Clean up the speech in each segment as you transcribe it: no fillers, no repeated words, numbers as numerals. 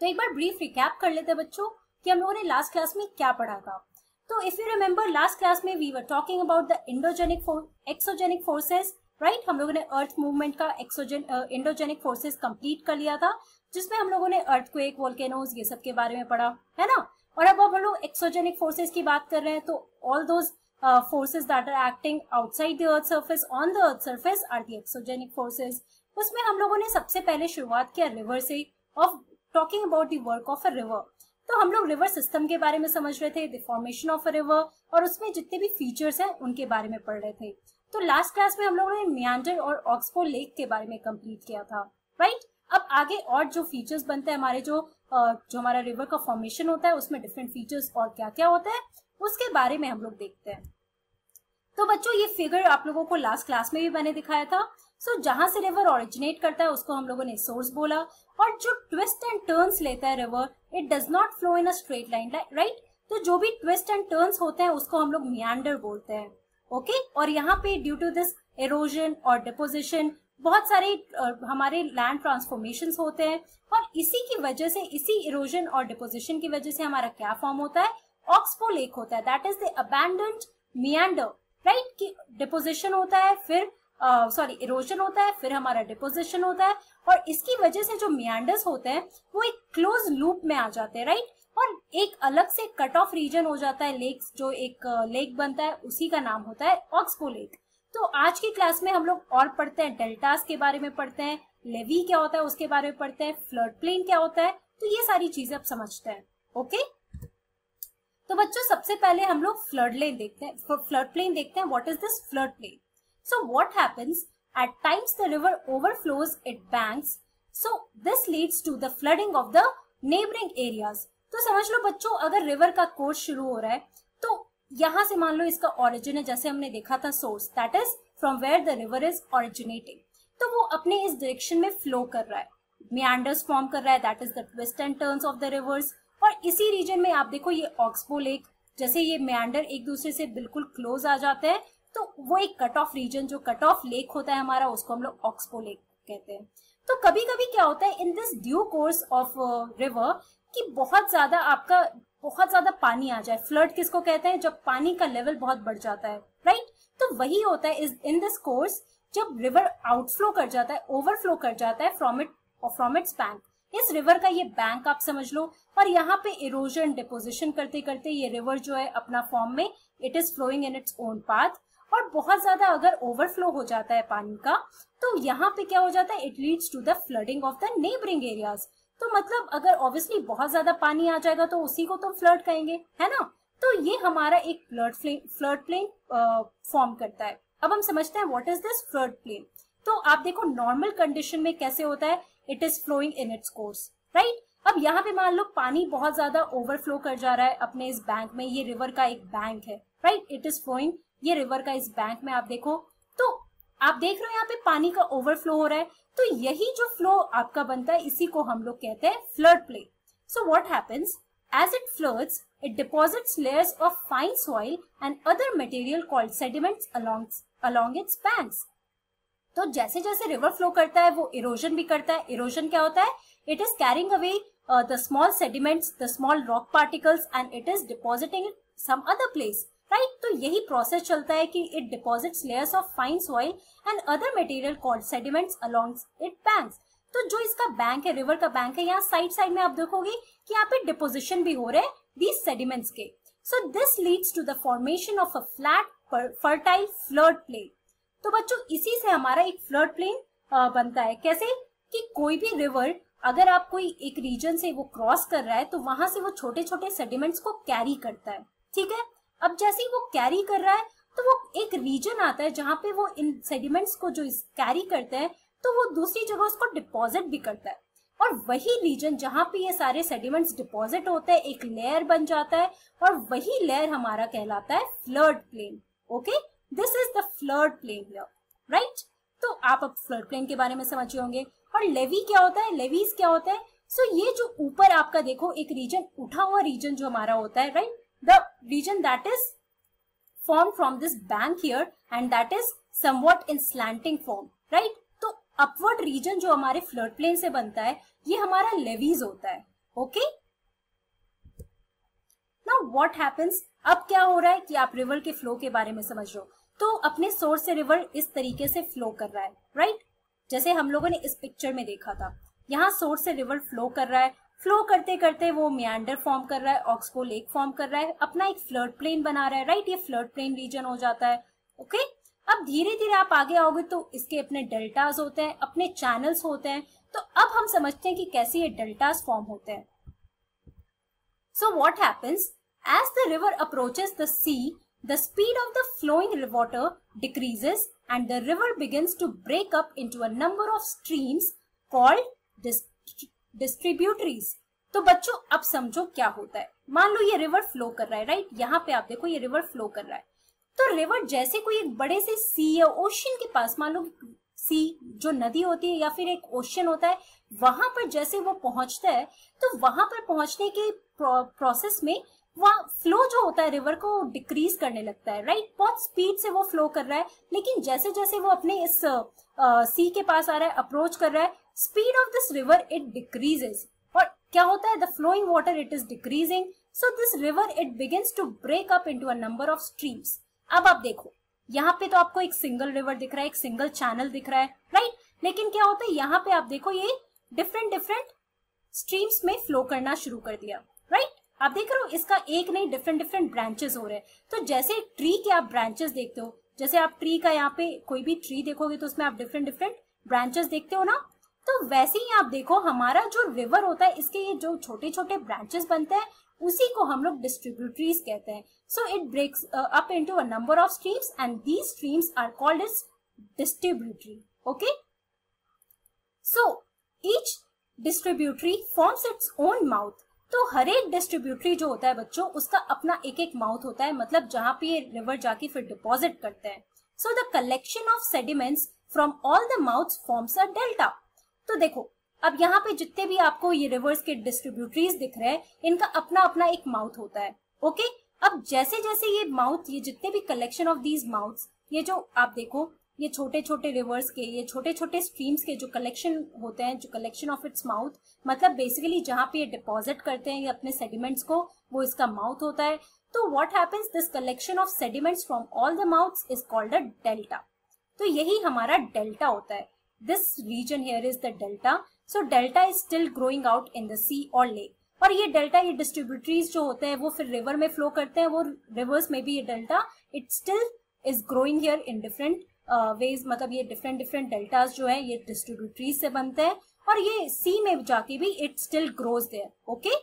तो एक बार brief recap कर लेते हैं बच्चों कि हम लोगों ने लास्ट क्लास में क्या पढ़ा था। तो if you remember last class में we were talking about the exogenic forces, right. हम लोगों ने अर्थ मूवमेंट का इंडोजेनिक फोर्सेस कंप्लीट कर लिया था, जिसमें हम लोगों ने अर्थक्वेक, वोल्केनोज, ये सब के बारे में पढ़ा है ना। और अब हम लोग एक्सोजेनिक फोर्सेस की बात कर रहे हैं, तो all those forces that are acting outside the earth surface on the earth surface are the exogenic forces। उसमें हम लोगों ने सबसे पहले शुरुआत किया रिवर से, of talking about the work of a river. तो हम लोग रिवर सिस्टम के बारे में समझ रहे थे, the formation of a river, और उसमें जितने भी फीचर्स हैं उनके बारे में पढ़ रहे थे। तो लास्ट क्लास में हम लोगों ने मियांडर और ऑक्सबो लेक के बारे में कंप्लीट किया था, राइट। अब आगे और जो फीचर्स बनते हैं हमारे जो हमारा रिवर का फॉर्मेशन होता है, उसमें डिफरेंट फीचर्स और क्या क्या होता है उसके बारे में हम लोग देखते हैं। तो बच्चों ये फिगर आप लोगों को लास्ट क्लास में भी मैंने दिखाया था। सो जहां से रिवर ओरिजिनेट करता है उसको हम लोगों ने सोर्स बोला, और जो ट्विस्ट एंड टर्न्स लेता है river, it does not flow in a straight line, right. तो जो भी ट्विस्ट एंड टर्न्स होते हैं उसको हम लोग मियांडर बोलते हैं, ओके। और यहाँ पे ड्यू टू दिस एरोजन और डिपोजिशन बहुत सारे हमारे लैंड ट्रांसफॉर्मेशंस होते हैं, और इसी की वजह से, इसी इरोजन और डिपोजिशन की वजह से हमारा क्या फॉर्म होता है, ऑक्सबो लेक होता है, that is the abandoned मियांडर, right. कि डिपोजिशन होता है, फिर इरोजन होता है, फिर हमारा डिपोजिशन होता है, और इसकी वजह से जो मियांडर्स होते हैं वो एक क्लोज लूप में आ जाते हैं, राइट। और एक अलग से कट ऑफ रीजन हो जाता है, लेक्स, जो एक लेक बनता है उसी का नाम होता है ऑक्सबो लेक। तो आज की क्लास में हम लोग और पढ़ते हैं, डेल्टास के बारे में पढ़ते हैं, लेवी क्या होता है उसके बारे में पढ़ते हैं, फ्लड प्लेन क्या होता है, तो ये सारी चीजें अब समझते हैं, ओके। तो बच्चों सबसे पहले हम लोग फ्लड प्लेन देखते हैं। What is this flood plain? So what happens at times the river overflows it banks, so this leads to the flooding of the neighbouring areas. तो समझ लो बच्चों, अगर रिवर का कोर्स शुरू हो रहा है तो यहां से मान लो इसका ओरिजिन है, जैसे हमने देखा था source, that is from where the river is originating, तो वो अपने इस डायरेक्शन में फ्लो कर रहा है, मियांडर्स फॉर्म कर रहा है, that is the twist and turns of the reverse. और इसी रीजन में आप देखो ये ऑक्सबो लेक, जैसे ये मियांडर एक दूसरे से बिल्कुल क्लोज आ जाते हैं, तो वो एक कट ऑफ रीजन, जो कट ऑफ लेक होता है हमारा, उसको हम लोग ऑक्सबो लेक कहते हैं। तो कभी कभी क्या होता है in this due course of river कि बहुत ज्यादा पानी आ जाए। फ्लड किसको कहते हैं? जब पानी का लेवल बहुत बढ़ जाता है, राइट। तो वही होता है इन दिस कोर्स, जब रिवर आउटफ्लो कर जाता है, ओवरफ्लो कर जाता है फ्रॉम इट्स बैंक। इस रिवर का ये बैंक आप समझ लो, और यहाँ पे इरोजन डिपोजिशन करते करते ये रिवर जो है अपना फॉर्म में, it is flowing in its own path. और बहुत ज्यादा अगर ओवरफ्लो हो जाता है पानी का, तो यहाँ पे क्या हो जाता है, it leads to the flooding of the neighbouring areas. तो मतलब अगर ऑब्वियसली बहुत ज्यादा पानी आ जाएगा तो उसी को तो फ्लड कहेंगे, है ना। तो ये हमारा एक फ्लड प्लेन फॉर्म करता है। अब हम समझते हैं what is this flood plain. तो आप देखो नॉर्मल कंडीशन में कैसे होता है, it is flowing in its course, right. अब यहाँ पे मान लो पानी बहुत ज्यादा ओवरफ्लो कर जा रहा है अपने इस बैंक में, ये रिवर का एक बैंक है, राइट, इट इज फ्लोइंग, ये रिवर का इस बैंक में आप देखो, तो आप देख रहे हो यहाँ पे पानी का ओवरफ्लो हो रहा है। तो यही जो फ्लो आपका बनता है, इसी को हम लोग कहते हैं flood plain. So what happens as it floods, it deposits layers of fine soil and other material called sediments along its banks। तो जैसे जैसे रिवर फ्लो करता है वो इरोजन भी करता है। इरोजन क्या होता है? It is carrying away the small sediments, the small rock particles, and it is depositing it some other place, right. तो यही प्रोसेस चलता है कि it deposits layers of fine soil and other material called sediments along it banks. तो जो इसका bank है, river का बैंक है, यहाँ साइड में आप देखोगे कि यहाँ पे डिपोजिशन भी हो रहे हैं दीज सेडिमेंट्स के। So this leads to the formation of a flat fertile flood plain. तो बच्चों इसी से हमारा एक फ्लड प्लेन बनता है। कैसे? कि कोई भी रिवर अगर आप कोई एक रीजन से वो क्रॉस कर रहा है, तो वहां से वो छोटे छोटे सेडिमेंट्स को कैरी करता है, ठीक है। अब जैसे ही वो कैरी कर रहा है, तो वो एक रीजन आता है जहां पे वो इन सेडिमेंट्स को जो कैरी करते हैं, तो वो दूसरी जगह उसको डिपॉजिट भी करता है। और वही रीजन जहां पे ये सारे सेडिमेंट्स डिपॉजिट होते हैं, एक लेयर बन जाता है, और वही लेयर हमारा कहलाता है flood plain, okay. This is the flood plain here, right. तो आप अब फ्लड प्लेन के बारे में समझ होंगे। और लेवी क्या होता है, लेवीज क्या होता है? सो ये जो ऊपर आपका देखो एक रीजन, उठा हुआ रीजन जो हमारा होता है, right, the region that is formed from this bank here and that is somewhat in slanting form, right। तो अपवर्ड रीजन जो हमारे फ्लड प्लेन से बनता है, ये हमारा लेवीज होता है, ओके, नाउ व्हाट हैपेंस, अब क्या हो रहा है कि आप रिवर के फ्लो के बारे में समझ रहे हो। तो अपने सोर्स से रिवर इस तरीके से फ्लो कर रहा है, राइट, जैसे हम लोगों ने इस पिक्चर में देखा था। यहाँ सोर्स से रिवर फ्लो कर रहा है, फ्लो करते करते वो मियांडर फॉर्म कर रहा है, ऑक्सबो लेक फॉर्म कर रहा है, अपना एक फ्लड प्लेन बना रहा है, राइट, ये फ्लड प्लेन रीजन हो जाता है। ओके, अब धीरे धीरे आप आगे आओगे तो इसके अपने डेल्टास होते हैं, अपने चैनल्स होते हैं। तो अब हम समझते हैं कि कैसे ये डेल्टास फॉर्म होते हैं। सो what happens, as the river approaches the sea, the speed of the flowing water decreases and the river begins to break up into a number of streams called distributaries. तो बच्चों अब समझो क्या होता है। मान लो ये रिवर फ्लो कर रहा है, राइट, यहाँ पे आप देखो ये रिवर फ्लो कर रहा है। तो रिवर जैसे कोई एक बड़े से सी या ओशन के पास, मान लो सी जो नदी होती है या फिर एक ओशन होता है, वहां पर जैसे वो पहुंचता है, तो वहां पर पहुंचने के प्रोसेस में वहाँ फ्लो जो होता है रिवर को डिक्रीज करने लगता है, राइट, बहुत स्पीड से वो फ्लो कर रहा है। लेकिन जैसे जैसे वो अपने इस सी के पास आ रहा है, अप्रोच कर रहा है, speed of this river it decreases. और क्या होता है, the flowing water it is decreasing, so this river it begins to break up into a number of streams. अब आप देखो यहाँ पे तो आपको एक सिंगल रिवर दिख रहा है, एक सिंगल चैनल दिख रहा है, राइट, लेकिन क्या होता है यहाँ पे आप देखो ये डिफरेंट डिफरेंट स्ट्रीम्स में फ्लो करना शुरू कर दिया, राइट। आप देख रहे हो इसका एक नहीं डिफरेंट डिफरेंट ब्रांचेस हो रहे हैं। तो जैसे ट्री के आप ब्रांचेस देखते हो, जैसे आप ट्री का यहाँ पे कोई भी ट्री देखोगे तो उसमें आप डिफरेंट डिफरेंट ब्रांचेस देखते हो ना, तो वैसे ही आप देखो हमारा जो रिवर होता है इसके ये जो छोटे छोटे ब्रांचेस बनते हैं उसी को हम लोग डिस्ट्रीब्यूटरीज कहते हैं। So it breaks up into a number of streams and these streams are called as distributary. Okay, so each distributary forms its own mouth. तो हर एक डिस्ट्रीब्यूटरी जो होता है बच्चों उसका अपना एक एक माउथ होता है, मतलब जहां पे ये रिवर जाके फिर डिपॉजिट करते हैं। So the collection of sediments from all the mouths forms a delta. तो देखो अब यहाँ पे जितने भी आपको ये रिवर्स के डिस्ट्रीब्यूटरीज दिख रहे हैं इनका अपना अपना एक माउथ होता है। ओके, अब जैसे जैसे ये माउथ, ये जितने भी कलेक्शन ऑफ दीज माउथ्स, ये जो आप देखो ये छोटे छोटे रिवर्स के, ये छोटे छोटे स्ट्रीम्स के जो कलेक्शन होते हैं, जो कलेक्शन ऑफ इट्स माउथ, मतलब बेसिकली जहां पे ये डिपॉजिट करते हैं ये अपने सेडिमेंट्स को, वो इसका माउथ होता है। तो what happens, this collection of sediments from all the mouths is called a delta. तो यही हमारा डेल्टा होता है। This region here is the delta. So delta is still growing out in the sea or lake. और ये delta, ये distributaries जो होते हैं वो फिर रिवर में फ्लो करते हैं, वो रिवर्स में भी ये delta it still is growing here in different ways, मतलब ये डिफरेंट डिफरेंट डेल्टास जो है ये डिस्ट्रीब्यूटरीज से बनते हैं और ये सी में जाके भी it still grows there. Okay,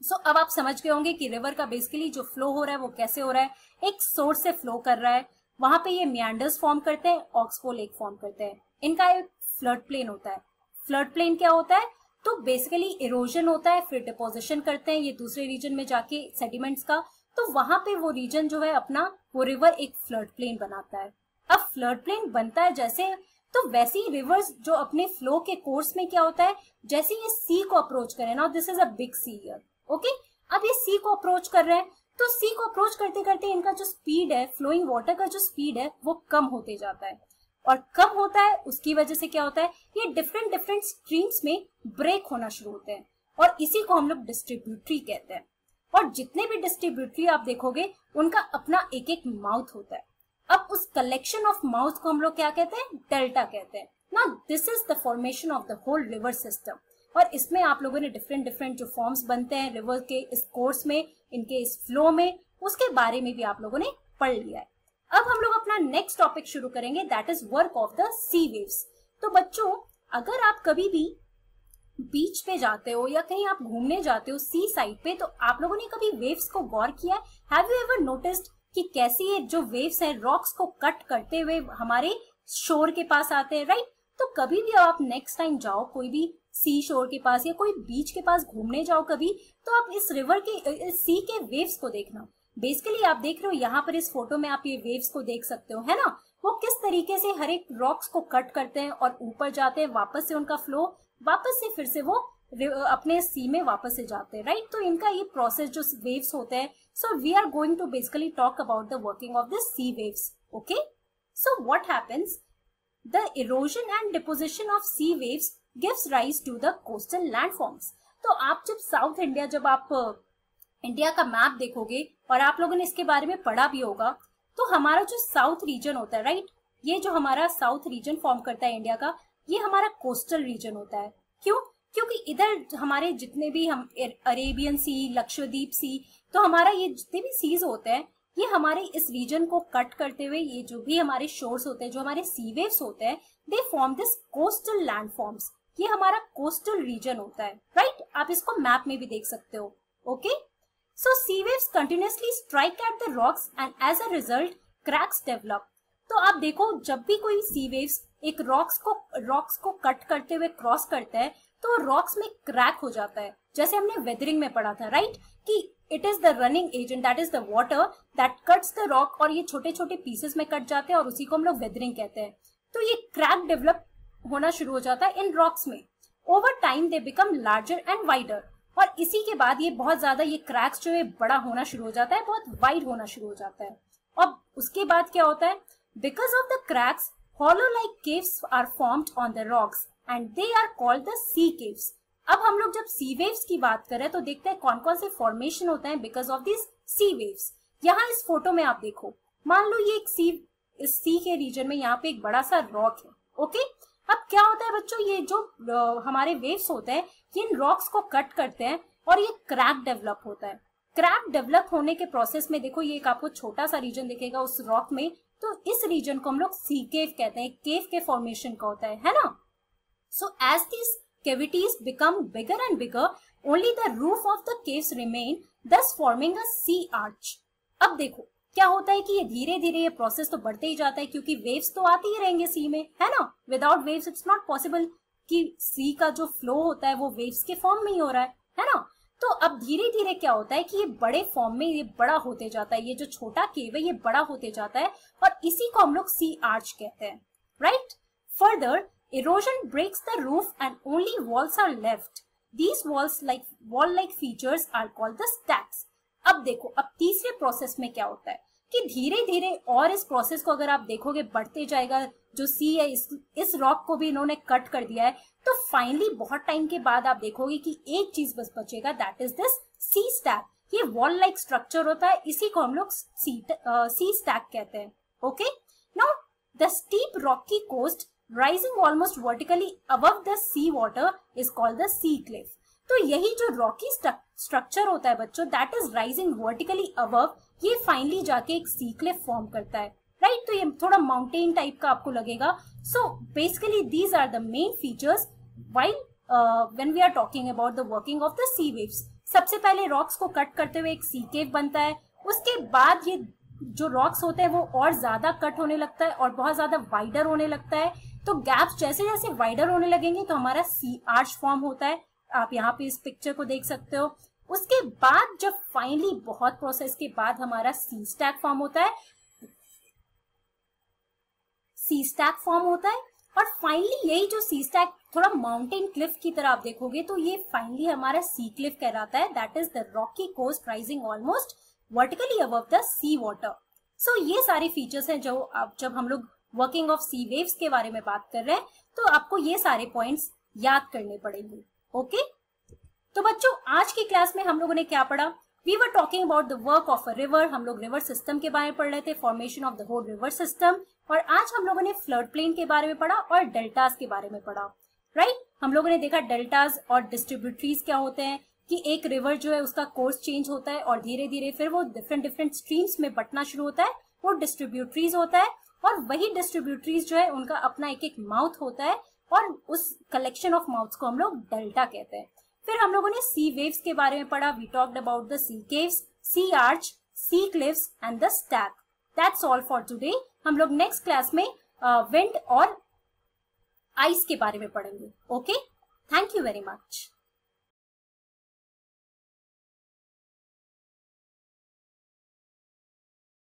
so अब आप समझ गए होंगे कि रिवर का बेसिकली जो फ्लो हो रहा है वो कैसे हो रहा है। एक सोर्स से फ्लो कर रहा है, वहां पे ये मियांडर्स फॉर्म करते हैं, ऑक्सबो लेक फॉर्म करते हैं, इनका एक फ्लड प्लेन होता है। फ्लड प्लेन क्या होता है, तो बेसिकली इरोजन होता है, फिर डिपोजिशन करते हैं ये दूसरे रीजन में जाके सेडिमेंट्स का, तो वहां पे वो रीजन जो है अपना, वो रिवर एक फ्लड प्लेन बनाता है। अब फ्लड प्लेन बनता है जैसे, तो वैसे ही रिवर्स जो अपने फ्लो के कोर्स में क्या होता है, जैसे ये सी को अप्रोच करें ना, this is a big see here. Okay, अब ये सी को अप्रोच कर रहे हैं, तो सी को अप्रोच करते करते इनका जो स्पीड है, फ्लोइंग वाटर का जो स्पीड है वो कम होते जाता है, और कम होता है उसकी वजह से क्या होता है, ये डिफरेंट डिफरेंट स्ट्रीम्स में ब्रेक होना शुरू होते हैं, और इसी को हम लोग डिस्ट्रीब्यूटरी कहते हैं। और जितने भी डिस्ट्रीब्यूटरी आप देखोगे उनका अपना एक एक माउथ होता है। अब उस कलेक्शन ऑफ माउथ को हम लोग क्या कहते हैं, डेल्टा कहते हैं ना। This is the formation of the whole river system. और इसमें आप लोगों ने डिफरेंट डिफरेंट जो फॉर्म्स बनते हैं रिवर के इस कोर्स में, इनके इस फ्लो में, उसके बारे में भी आप लोगों ने पढ़ लिया है। अब हम लोग अपना नेक्स्ट टॉपिक शुरू करेंगे, that is work of the sea waves. तो बच्चों अगर आप कभी भी बीच पे जाते हो या कहीं आप घूमने जाते हो सी साइड पे, तो आप लोगों ने कभी वेव्स को गौर किया है? हैव यू एवर नोटिस्ड कि कैसे ये जो वेव्स हैं रॉक्स को कट करते हुए हमारे शोर के पास आते हैं, राइट? तो कभी भी आप नेक्स्ट टाइम जाओ कोई भी सी शोर के पास या कोई बीच के पास घूमने जाओ कभी, तो आप इस रिवर के, इस सी के वेव्स को देखना। बेसिकली आप देख रहे हो यहाँ पर इस फोटो में आप ये वेव्स को देख सकते हो, है ना, वो किस तरीके से हर एक रॉक्स को कट करते हैं और ऊपर जाते हैं, वापस से उनका फ्लो, वापस से फिर से वो अपने सी में वापस से जाते हैं, राइट? तो इनका ये प्रोसेस जो वेव्स होते हैं, so we are going to basically talk about the working of the sea waves. Okay, so what happens, the erosion and deposition of sea waves gives rise to the coastal landforms. तो आप जब south India, जब आप India का map देखोगे और आप लोगों ने इसके बारे में पढ़ा भी होगा, तो हमारा जो साउथ रीजन होता है, राइट, ये जो हमारा साउथ रीजन फॉर्म करता है इंडिया का, ये हमारा कोस्टल रीजन होता है। क्यों? क्योंकि इधर हमारे जितने भी हम अरेबियन सी, लक्षद्वीप सी, तो हमारा ये जितने भी सीज होते हैं, ये हमारे इस रीजन को कट करते हुए ये जो भी हमारे शोर्स होते हैं, जो हमारे सी वेव्स होते हैं, they form this coastal landforms. ये हमारा कोस्टल रीजन होता है, राइट। आप इसको मैप में भी देख सकते हो। Okay, so sea waves continuously strike at the rocks and as a result cracks develop. तो आप देखो, जब भी कोई सी वेव्स एक रॉक्स को कट करते हुए क्रॉस करते हैं, तो रॉक्स में क्रैक हो जाता है। जैसे हमने वेदरिंग में पढ़ा था, राइट, कि it is the running agent, that is the water that cuts the rock, और ये छोटे छोटे पीसेस में कट जाते हैं और उसी को हम लोग वेदरिंग कहते हैं। तो ये क्रैक डेवलप होना शुरू हो जाता है इन रॉक्स में। Over time they become larger and wider, और इसी के बाद ये बहुत ज्यादा, ये क्रैक्स जो है बड़ा होना शुरू हो जाता है, बहुत वाइड होना शुरू हो जाता है। और उसके बाद क्या होता है, because of the cracks hollow like caves are formed on the rocks and they are called the sea caves। अब हम लोग जब सी वेव्स की बात करें तो देखते हैं कौन कौन से फॉर्मेशन होते हैं because of this sea waves. यहाँ इस फोटो में आप देखो, मान लो ये एक इस सी के रीजन में यहाँ पे एक बड़ा सा रॉक है। ओके, अब क्या होता है बच्चों, ये जो हमारे वेव्स होते हैं, ये इन रॉक्स को कट करते हैं और ये क्रैक डेवलप होता है। क्रैक डेवलप होने के प्रोसेस में देखो, ये एक आपको छोटा सा रीजन दिखेगा उस रॉक में, तो इस रीजन को हम लोग सी केव कहते हैं। केव के फॉर्मेशन का होता है ना। So as this cavities become bigger and bigger, only the roof of the caves remain, thus forming a sea arch। अब देखो क्या होता है कि ये धीरे धीरे ये प्रोसेस तो बढ़ते ही जाता है, क्योंकि वेव्स तो आते ही रहेंगे सी में, है ना। Without waves it's not possible कि सी का जो फ्लो होता है वो वेव्स के फॉर्म में ही हो रहा है ना। तो अब धीरे धीरे क्या होता है कि ये बड़े फॉर्म में ये बड़ा होते जाता है, ये जो छोटा केव है ये बड़ा होते जाता है, और इसी को हम लोग सी आर्च कहते हैं, right. Further erosion breaks the roof and only walls are left. These walls like wall-like features are called the stacks। अब देखो, अब तीसरे प्रोसेस में क्या होता है कि धीरे धीरे, और इस प्रोसेस को अगर आप देखोगे बढ़ते जाएगा, जो सी है इस रॉक को भी इन्होंने कट कर दिया है, तो फाइनली बहुत टाइम के बाद आप देखोगे कि एक चीज बस बचेगा, that is this sea stack. ये वॉल लाइक स्ट्रक्चर होता है, इसी को हम लोग सी स्टैक कहते हैं। Okay, now the steep rocky coast rising almost vertically above the sea water is called the sea cliff। तो यही जो रॉकी स्ट्रक्चर होता है बच्चों, that is rising vertically above, ये फाइनली जाके एक sea cliff फॉर्म करता है, राइट। तो ये थोड़ा माउंटेन टाइप का आपको लगेगा। So basically these are the main features while when we are talking about the working of the sea waves। सबसे पहले रॉक्स को कट करते हुए एक sea cave बनता है, उसके बाद ये जो रॉक्स होते हैं वो और ज्यादा कट होने लगता है और बहुत ज्यादा वाइडर होने लगता है। तो गैप्स जैसे जैसे वाइडर होने लगेंगे तो हमारा सी आर्च फॉर्म होता है। आप यहाँ पे इस पिक्चर को देख सकते हो। उसके बाद जब फाइनली बहुत प्रोसेस के बाद हमारा सी स्टैक फॉर्म होता है, सी स्टैक फॉर्म होता है, और फाइनली यही जो सी स्टैक थोड़ा माउंटेन क्लिफ की तरह आप देखोगे तो ये फाइनली हमारा सी क्लिफ कहलाता है, that is the rocky coast rising almost vertically above the sea water. So ये सारे फीचर्स हैं जो आप, जब हम लोग वर्किंग ऑफ सी वेव्स के बारे में बात कर रहे हैं तो आपको ये सारे पॉइंट्स याद करने पड़ेंगे। ओके, तो बच्चों आज की क्लास में हम लोगों ने क्या पढ़ा? We were talking about the work of a river. हम लोग रिवर सिस्टम के बारे में पढ़ रहे थे, formation of the whole river system. और आज हम लोगों ने फ्लड प्लेन के बारे में पढ़ा और डेल्टास के बारे में पढ़ा, राइट। हम लोगों ने देखा डेल्टास और डिस्ट्रीब्यूटरीज क्या होते हैं, कि एक रिवर जो है उसका कोर्स चेंज होता है और धीरे धीरे फिर वो डिफरेंट स्ट्रीम्स में बंटना शुरू होता है, वो डिस्ट्रीब्यूटरीज होता है। और वही डिस्ट्रीब्यूटरीज जो है उनका अपना एक एक माउथ होता है, और उस कलेक्शन ऑफ माउथ्स को हम लोग डेल्टा कहते हैं। फिर हम लोगों ने सी वेव्स के बारे में पढ़ा। We talked about the sea caves, sea arch, sea cliffs and the stack. That's all for today. हम लोग नेक्स्ट क्लास में विंड और आइस के बारे में पढ़ेंगे। Okay, thank you very much.